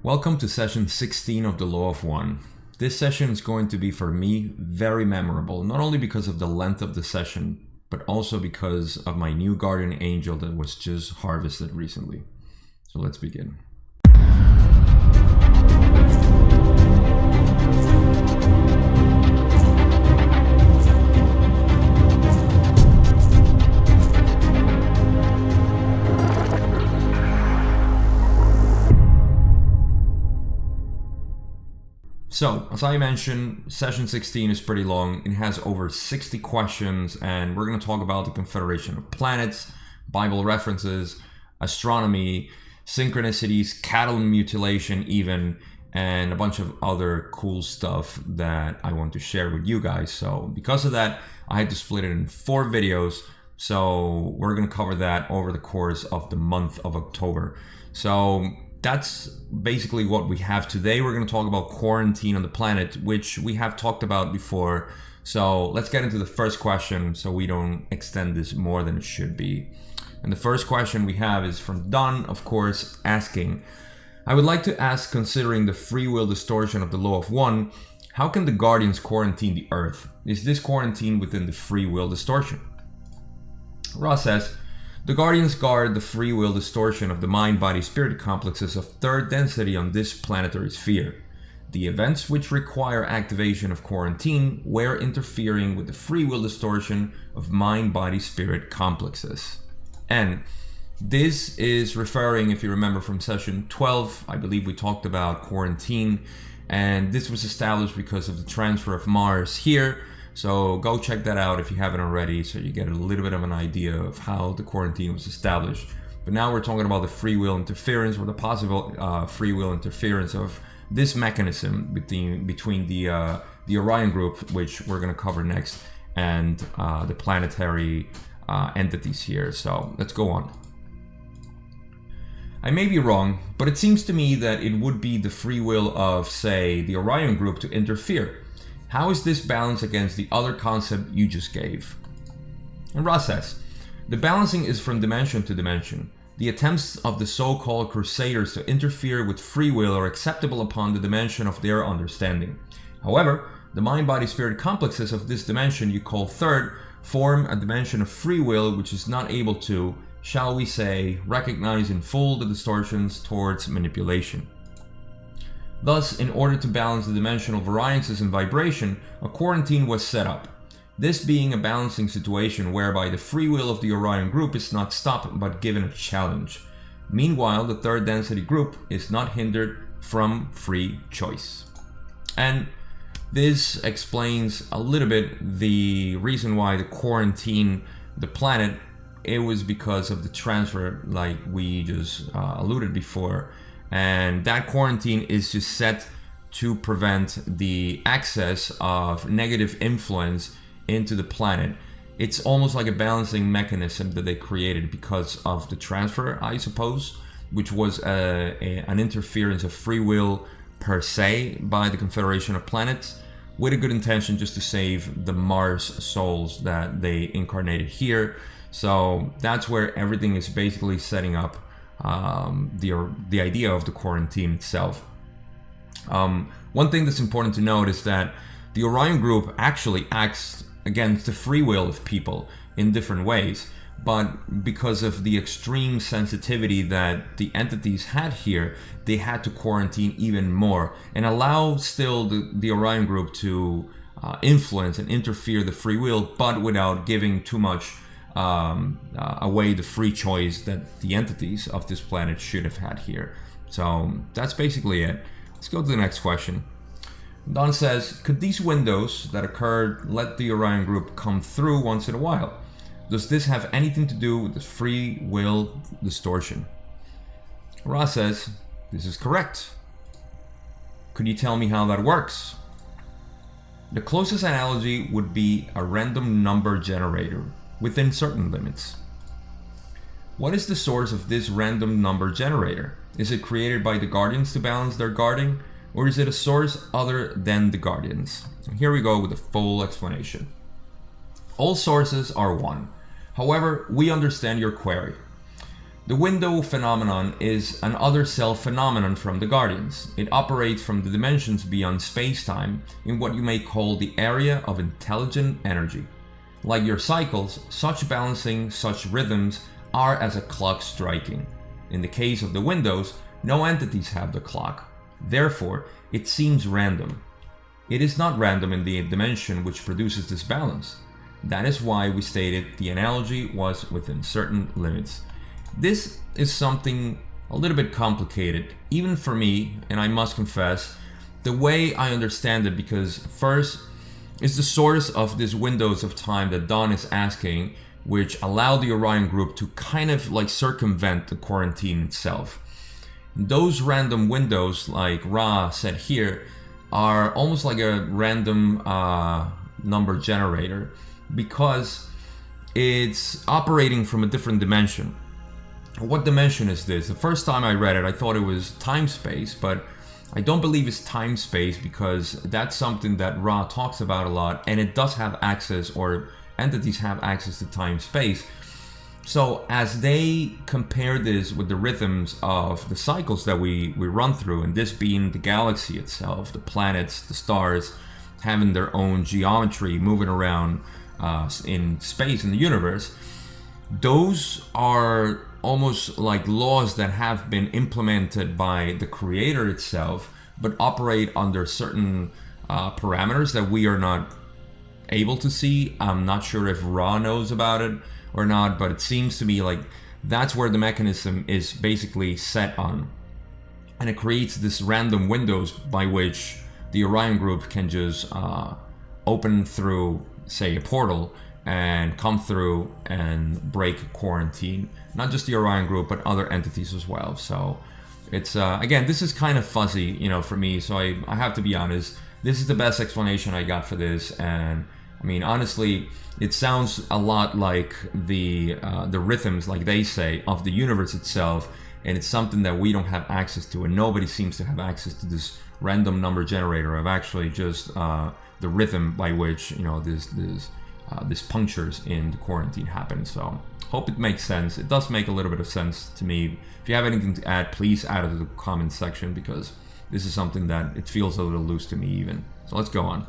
Welcome to session 16 of the Law of One. This session is going to be for me very memorable, not only because of the length of the session, but also because of my new guardian angel that was just harvested recently. So let's begin. So, as I mentioned, session 16 is pretty long. It has over 60 questions, and we're going to talk about the confederation of planets, Bible references, astronomy, synchronicities, cattle mutilation even, and a bunch of other cool stuff that I want to share with you guys. So, because of that, I had to split it in 4 videos. So, we're going to cover that over the course of the month of October. So, that's basically what we have today. We're going to talk about quarantine on the planet, which we have talked about before. So let's get into the first question so we don't extend this more than it should be. And the first question we have is from Don, of course, asking, I would like to ask, considering the free will distortion of the Law of One, how can the Guardians quarantine the Earth? Is this quarantine within the free will distortion? Ross says, the Guardians guard the free will distortion of the mind-body-spirit complexes of third density on this planetary sphere. The events which require activation of quarantine were interfering with the free will distortion of mind-body-spirit complexes. And this is referring, if you remember from session 12, I believe we talked about quarantine, and this was established because of the transfer of Mars here. So go check that out if you haven't already, so you get a little bit of an idea of how the quarantine was established. But now we're talking about the free will interference, or the possible free will interference of this mechanism between the Orion group, which we're going to cover next, and the planetary entities here. So let's go on. I may be wrong, but it seems to me that it would be the free will of, say, the Orion group to interfere. How is this balanced against the other concept you just gave? And Ross says, the balancing is from dimension to dimension. The attempts of the so-called crusaders to interfere with free will are acceptable upon the dimension of their understanding. However, the mind-body-spirit complexes of this dimension you call third form a dimension of free will which is not able to, shall we say, recognize in full the distortions towards manipulation. Thus, in order to balance the dimensional variances in vibration, a quarantine was set up. This being a balancing situation whereby the free will of the Orion group is not stopped but given a challenge. Meanwhile, the third density group is not hindered from free choice. And this explains a little bit the reason why the quarantine the planet, it was because of the transfer like we just alluded before. And that quarantine is just set to prevent the access of negative influence into the planet. It's almost like a balancing mechanism that they created because of the transfer, I suppose, which was an interference of free will per se by the Confederation of Planets with a good intention just to save the Mars souls that they incarnated here. So that's where everything is basically setting up the idea of the quarantine itself. One thing that's important to note is that the Orion group actually acts against the free will of people in different ways, but because of the extreme sensitivity that the entities had here, they had to quarantine even more and allow still the Orion group to influence and interfere the free will, but without giving too much away the free choice that the entities of this planet should have had here. So that's basically it. Let's go to the next question. Don says, could these windows that occurred let the Orion group come through once in a while? Does this have anything to do with the free will distortion? Ross says, this is correct. Could you tell me how that works? The closest analogy would be a random number generator within certain limits. What is the source of this random number generator? Is it created by the Guardians to balance their guarding, or is it a source other than the Guardians? And here we go with the full explanation. All sources are one. However, we understand your query. The window phenomenon is an other self phenomenon from the Guardians. It operates from the dimensions beyond space-time in what you may call the area of intelligent energy. Like your cycles, such balancing, such rhythms are as a clock striking. In the case of the windows, no entities have the clock. Therefore, it seems random. It is not random in the dimension which produces this balance. That is why we stated the analogy was within certain limits. This is something a little bit complicated, even for me, and I must confess, the way I understand it, because first is the source of these windows of time that Don is asking, which allow the Orion group to kind of like circumvent the quarantine itself. Those random windows, like Ra said here, are almost like a random number generator because it's operating from a different dimension. What dimension is this? The first time I read it, I thought it was time-space, but I don't believe it's time-space because that's something that Ra talks about a lot, and it does have access, or entities have access to time-space. So as they compare this with the rhythms of the cycles that we run through, and this being the galaxy itself, the planets, the stars, having their own geometry, moving around in space, in the universe, those are almost like laws that have been implemented by the creator itself, but operate under certain parameters that we are not able to see. I'm not sure if Ra knows about it or not, but it seems to me like that's where the mechanism is basically set on. And it creates this random windows by which the Orion group can just open through, say, a portal and come through and break quarantine. Not just the Orion group, but other entities as well. So it's, again, this is kind of fuzzy, for me. So I have to be honest. This is the best explanation I got for this. And I mean, honestly, it sounds a lot like the rhythms, like they say, of the universe itself. And it's something that we don't have access to. And nobody seems to have access to this random number generator of actually just the rhythm by which, this punctures in the quarantine happen. So hope it makes sense. It does make a little bit of sense to me. If you have anything to add, please add it to the comments section, because this is something that it feels a little loose to me even. So let's go on.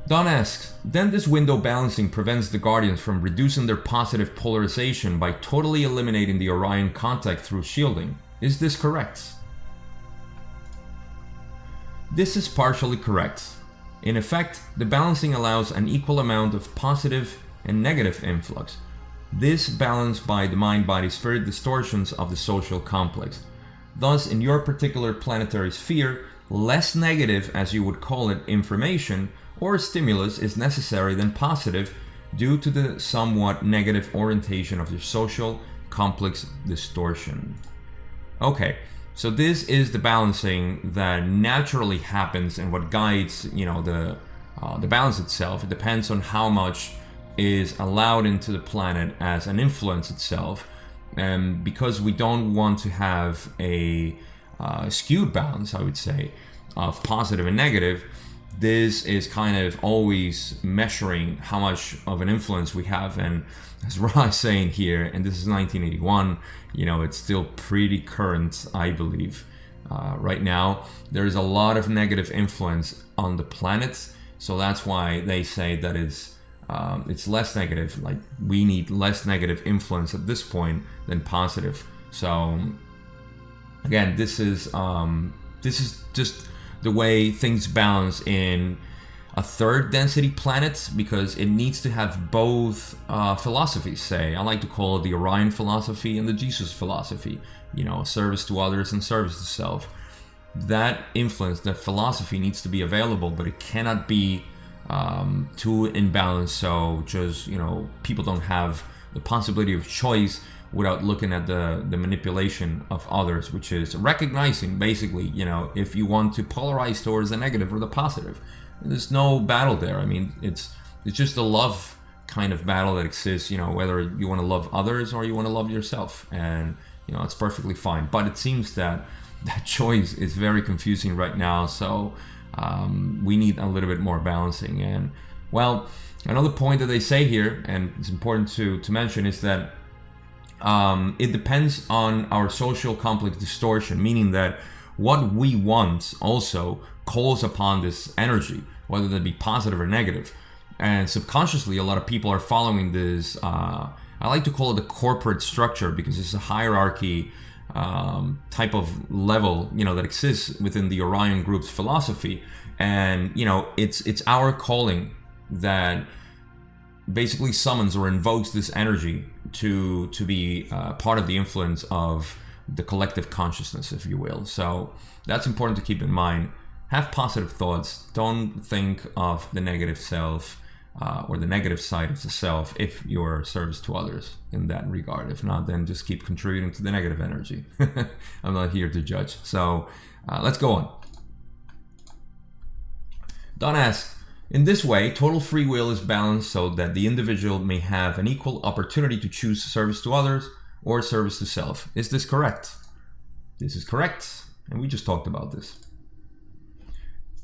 Don asks, then this window balancing prevents the Guardians from reducing their positive polarization by totally eliminating the Orion contact through shielding. Is this correct? This is partially correct. In effect, the balancing allows an equal amount of positive and negative influx. This balanced by the mind-body-spirit distortions of the social complex. Thus, in your particular planetary sphere, less negative, as you would call it, information or stimulus is necessary than positive due to the somewhat negative orientation of your social complex distortion. Okay, so this is the balancing that naturally happens and what guides, the balance itself. It depends on how much is allowed into the planet as an influence itself. And because we don't want to have a skewed balance, I would say, of positive and negative, this is kind of always measuring how much of an influence we have. And as Ra is saying here, and this is 1981, it's still pretty current, I believe. Right now, there's a lot of negative influence on the planet. So that's why they say that it's less negative. Like, we need less negative influence at this point than positive. So again, this is just the way things balance in a third density planet, because it needs to have both philosophies. Say, I like to call it the Orion philosophy and the Jesus philosophy. Service to others and service to self. That influence, that philosophy needs to be available, but it cannot be too imbalanced. So just people don't have the possibility of choice without looking at the manipulation of others, which is recognizing basically, if you want to polarize towards the negative or the positive. There's no battle there. I mean, it's just a love kind of battle that exists, whether you want to love others or you want to love yourself. And, it's perfectly fine. But it seems that choice is very confusing right now. So we need a little bit more balancing. And, well, another point that they say here, and it's important to mention, is that it depends on our social complex distortion, meaning that what we want also calls upon this energy, whether that be positive or negative. And subconsciously, a lot of people are following this, I like to call it the corporate structure, because it's a hierarchy type of level, that exists within the Orion Group's philosophy. And, it's our calling that basically summons or invokes this energy to be part of the influence of the collective consciousness, if you will. So that's important to keep in mind. Have positive thoughts. Don't think of the negative self or the negative side of the self if you're service to others in that regard. If not, then just keep contributing to the negative energy. I'm not here to judge. So let's go on. Don asks, in this way, total free will is balanced so that the individual may have an equal opportunity to choose service to others or service to self. Is this correct? This is correct, and we just talked about this.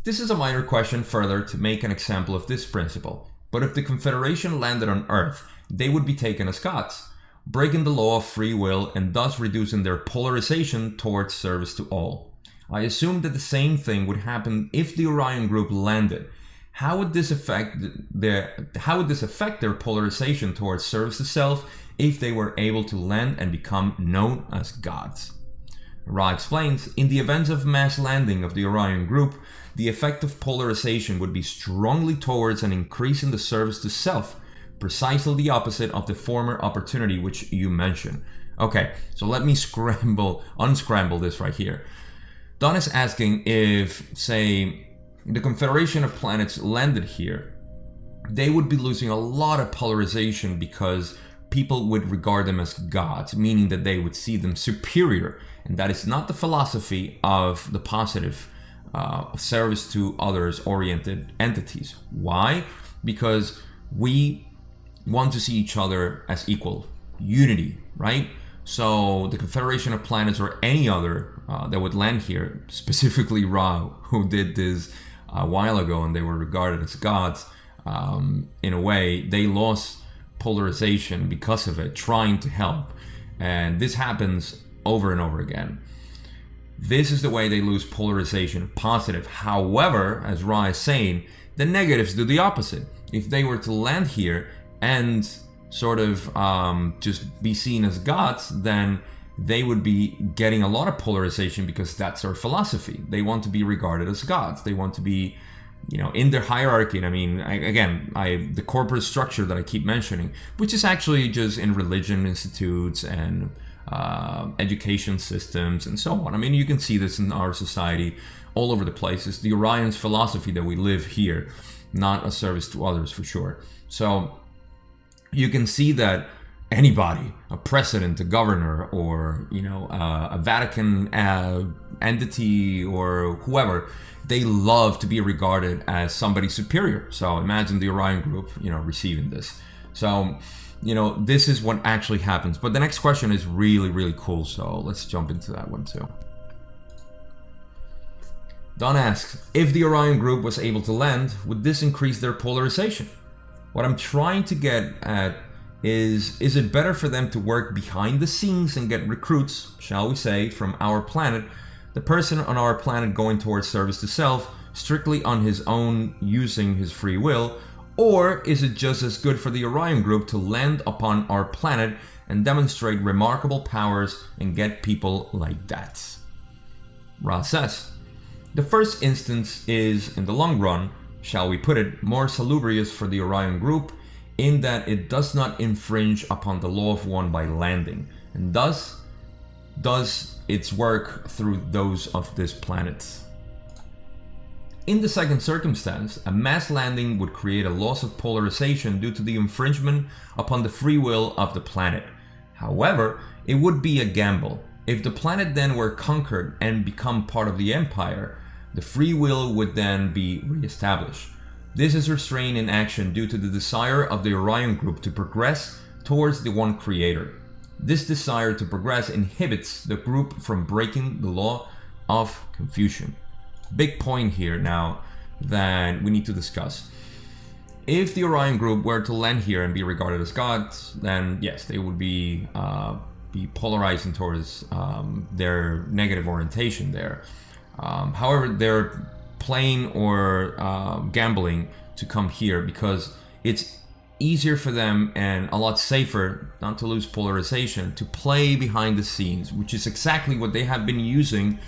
This is a minor question further to make an example of this principle. But if the Confederation landed on Earth, they would be taken as gods, breaking the law of free will and thus reducing their polarization towards service to all. I assume that the same thing would happen if the Orion Group landed. How would this affect their polarization towards service to self if they were able to land and become known as gods? Ra explains, in the event of mass landing of the Orion Group, the effect of polarization would be strongly towards an increase in the service to self, precisely the opposite of the former opportunity which you mentioned. Okay, so let me unscramble this right here. Don is asking if, say, the Confederation of Planets landed here, they would be losing a lot of polarization because people would regard them as gods, meaning that they would see them superior. And that is not the philosophy of the positive service to others oriented entities. Why? Because we want to see each other as equal, unity, right? So the Confederation of Planets or any other that would land here, specifically Ra, who did this a while ago and they were regarded as gods, in a way, they lost polarization because of it, trying to help. And this happens over and over again. This is the way they lose polarization, positive. However, as Ra is saying, the negatives do the opposite. If they were to land here and sort of just be seen as gods, then they would be getting a lot of polarization because that's their philosophy. They want to be regarded as gods. They want to be, in their hierarchy. And I mean, the corporate structure that I keep mentioning, which is actually just in religion institutes and education systems and so on. I mean, you can see this in our society all over the place. It's the Orion's philosophy that we live here, not a service to others for sure. So you can see that anybody, a president, a governor, or a Vatican entity or whoever, they love to be regarded as somebody superior. So imagine the Orion Group, receiving this. So this is what actually happens. But the next question is really, really cool. So let's jump into that one too. Don asks, if the Orion Group was able to land, would this increase their polarization? What I'm trying to get at is it better for them to work behind the scenes and get recruits, shall we say, from our planet, the person on our planet going towards service to self, strictly on his own using his free will, or is it just as good for the Orion Group to land upon our planet and demonstrate remarkable powers and get people like that? Ra says, the first instance is, in the long run, shall we put it, more salubrious for the Orion Group in that it does not infringe upon the law of one by landing, and thus does its work through those of this planet. In the second circumstance, a mass landing would create a loss of polarization due to the infringement upon the free will of the planet. However, it would be a gamble. If the planet then were conquered and become part of the empire, the free will would then be re-established. This is restrained in action due to the desire of the Orion Group to progress towards the one creator. This desire to progress inhibits the group from breaking the law of Confucian. Big point here now that we need to discuss. If the Orion group were to land here and be regarded as gods, then yes, they would be polarizing towards their negative orientation there. However, they're playing or gambling to come here because it's easier for them and a lot safer, not to lose polarization, to play behind the scenes, which is exactly what they have been using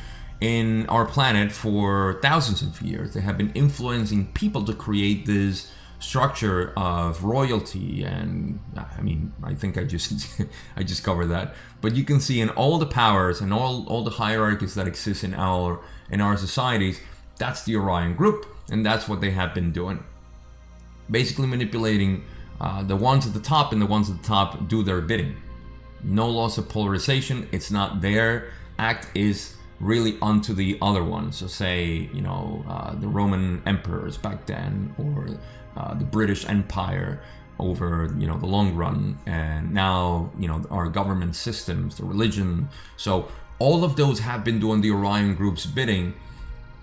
in our planet for thousands of years. They have been influencing people to create this structure of royalty, and I mean, I think I just I just covered that. But you can see in all the powers and all the hierarchies that exist in our societies, that's the Orion group, and that's what they have been doing. Basically manipulating the ones at the top, and the ones at the top do their bidding. No loss of polarization. It's not their act is really onto the other one. So say, you know, the Roman emperors back then, or the British Empire over, you know, the long run, and now, you know, our government systems, the religion. So all of those have been doing the Orion group's bidding,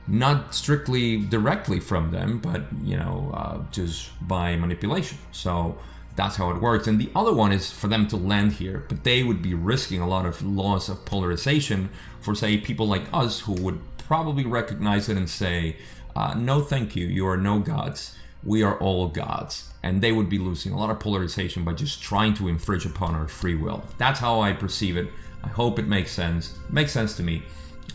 not strictly directly from them, but, you know, just by manipulation. So that's how it works. And the other one is for them to land here, but they would be risking a lot of loss of polarization for, say, people like us, who would probably recognize it and say, no thank you, you are no gods, we are all gods. And they would be losing a lot of polarization by just trying to infringe upon our free will. That's how I perceive it. I hope it makes sense. It makes sense to me,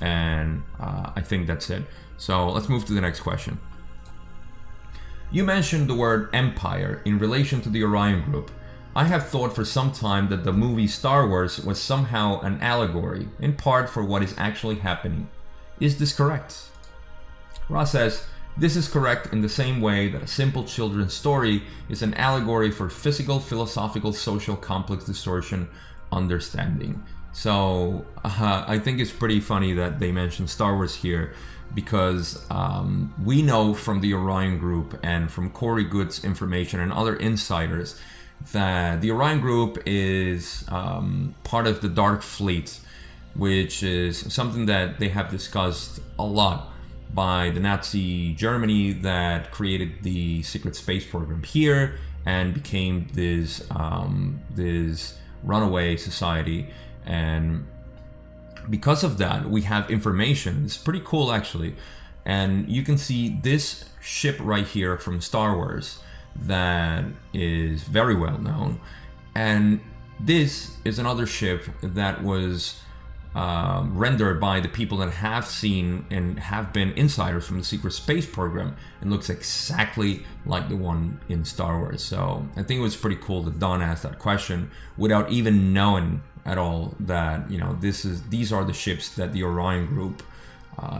and I think that's it. So let's move to the next question. You mentioned the word empire in relation to the Orion group. I have thought for some time that the movie Star Wars was somehow an allegory, in part for what is actually happening. Is this correct? Ross says, this is correct in the same way that a simple children's story is an allegory for physical, philosophical, social, complex distortion understanding. So I think it's pretty funny that they mentioned Star Wars here, because we know from the Orion group and from Corey Good's information and other insiders that the Orion group is part of the Dark Fleet, which is something that they have discussed a lot by the Nazi Germany that created the secret space program here and became this runaway society. And because of that, we have information. It's pretty cool, actually. And you can see this ship right here from Star Wars that is very well known. And this is another ship that was rendered by the people that have seen and have been insiders from the secret space program, and looks exactly like the one in Star Wars. So I think it was pretty cool that Don asked that question without even knowing at all that, you know, these are the ships that the Orion group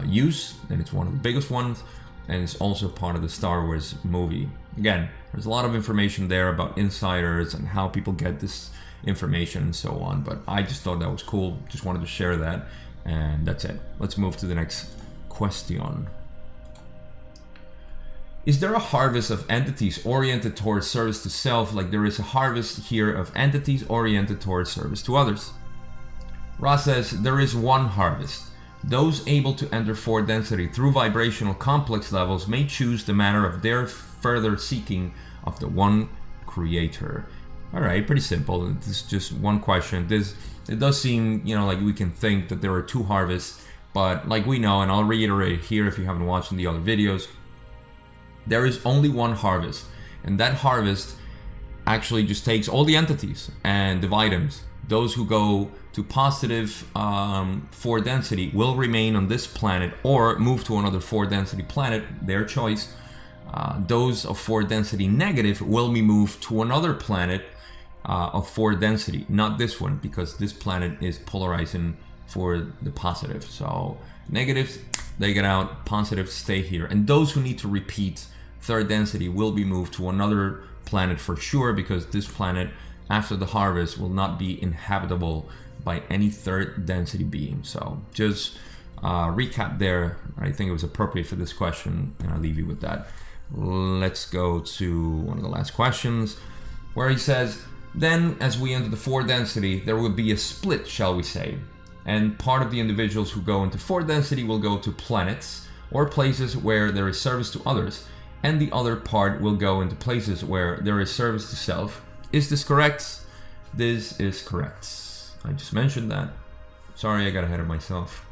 use, and it's one of the biggest ones, and it's also part of the Star Wars movie. Again, there's a lot of information there about insiders and how people get this information and so on, but I just thought that was cool. Just wanted to share that, and that's it. Let's move to the next question. Is there a harvest of entities oriented towards service to self, like there is a harvest here of entities oriented towards service to others? Ross says, there is one harvest. Those able to enter 4 density through vibrational complex levels may choose the manner of their further seeking of the one creator. All right, pretty simple. This is just one question. It does seem, you know, like we can think that there are 2 harvests, but like we know, and I'll reiterate here if you haven't watched the other videos, there is only one harvest, and that harvest actually just takes all the entities and divide them. Those who go to positive 4 density will remain on this planet or move to another 4 density planet, their choice. Those of 4 density negative will be moved to another planet of 4 density, not this one, because this planet is polarizing for the positive. So negatives, they get out, positives stay here. And those who need to repeat 3rd density will be moved to another planet for sure, because this planet after the harvest will not be inhabitable by any 3rd density being. So just recap there. I think it was appropriate for this question, and I'll leave you with that. Let's go to one of the last questions, where he says, then as we enter the 4 density, there will be a split, shall we say, and part of the individuals who go into 4 density will go to planets or places where there is service to others, and the other part will go into places where there is service to self. Is this correct? This is correct. I just mentioned that. Sorry, I got ahead of myself.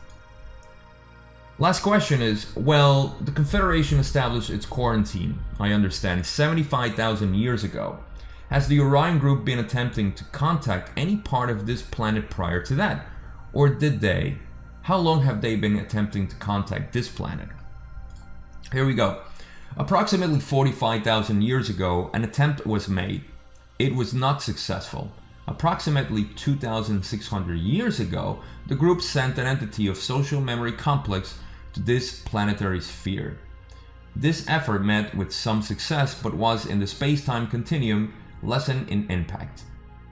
Last question is, well, the Confederation established its quarantine, I understand, 75,000 years ago. Has the Orion Group been attempting to contact any part of this planet prior to that? Or did they? How long have they been attempting to contact this planet? Here we go. Approximately 45,000 years ago, an attempt was made. It was not successful. Approximately 2,600 years ago, the group sent an entity of social memory complex to this planetary sphere. This effort met with some success, but was in the space-time continuum lessened in impact.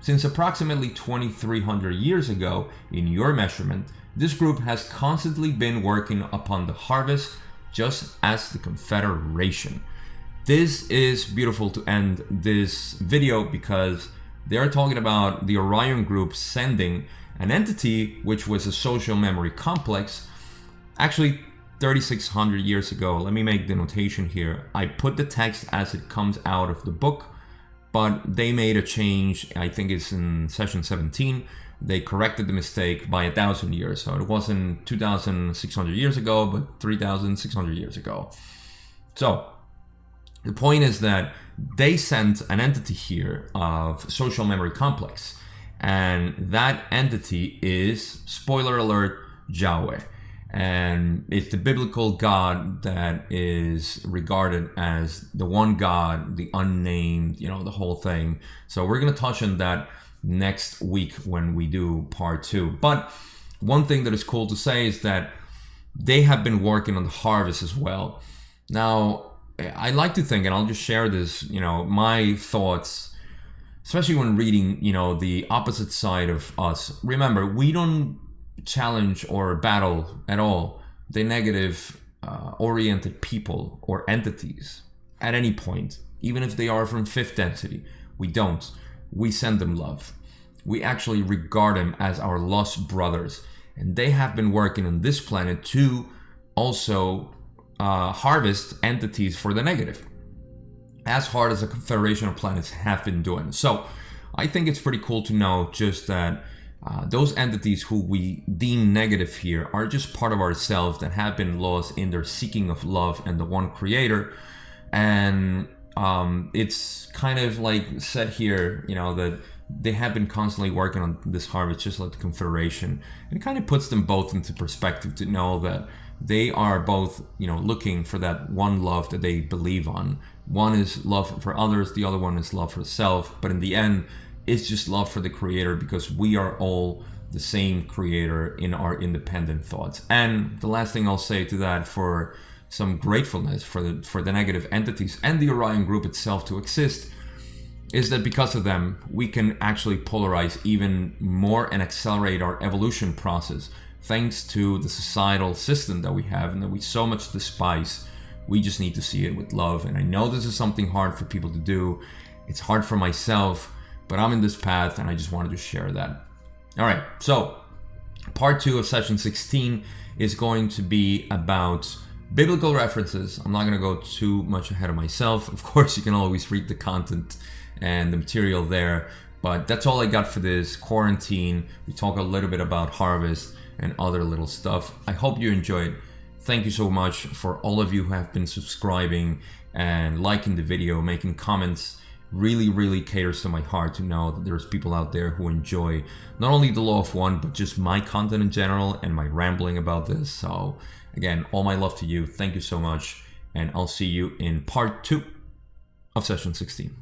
Since approximately 2,300 years ago, in your measurement, this group has constantly been working upon the harvest, just as the Confederation. This is beautiful to end this video because they are talking about the Orion Group sending an entity which was a social memory complex, actually 3,600 years ago. Let me make the notation here. I put the text as it comes out of the book, but they made a change. I think it's in session 17. They corrected the mistake by 1,000 years. So it wasn't 2,600 years ago, but 3,600 years ago. So the point is that they sent an entity here of social memory complex. And that entity is, spoiler alert, Yahweh. And it's the biblical God that is regarded as the one God, the unnamed, the whole thing. So we're going to touch on that next week when we do part 2. But one thing that is cool to say is that they have been working on the harvest as well. Now, I like to think, and I'll just share this, my thoughts, especially when reading, the opposite side of us. Remember, we don't challenge or battle at all the negative oriented people or entities at any point, even if they are from 5th density. We don't. We send them love. We actually regard them as our lost brothers, and they have been working on this planet to also harvest entities for the negative, as hard as the Confederation of Planets have been doing. So I think it's pretty cool to know just that those entities who we deem negative here are just part of ourselves that have been lost in their seeking of love and the one creator. And it's kind of like said here, that they have been constantly working on this harvest, just like the Confederation. And it kind of puts them both into perspective to know that they are both, looking for that one love that they believe on. One is love for others, the other one is love for self. But in the end, it's just love for the creator, because we are all the same creator in our independent thoughts. And the last thing I'll say to that, for some gratefulness for the negative entities and the Orion Group itself to exist, is that because of them, we can actually polarize even more and accelerate our evolution process, thanks to the societal system that we have and that we so much despise. We just need to see it with love. And I know this is something hard for people to do. It's hard for myself, but I'm in this path and I just wanted to share that. All right, so part 2 of session 16 is going to be about biblical references. I'm not going to go too much ahead of myself. Of course, you can always read the content and the material there, but that's all I got for this quarantine. We talk a little bit about harvest and other little stuff. I hope you enjoyed. Thank you so much for all of you who have been subscribing and liking the video, making comments. Really caters to my heart to know that there's people out there who enjoy not only the Law of One, but just my content in general and my rambling about this. So again, all my love to you. Thank you so much. And I'll see you in part 2 of session 16.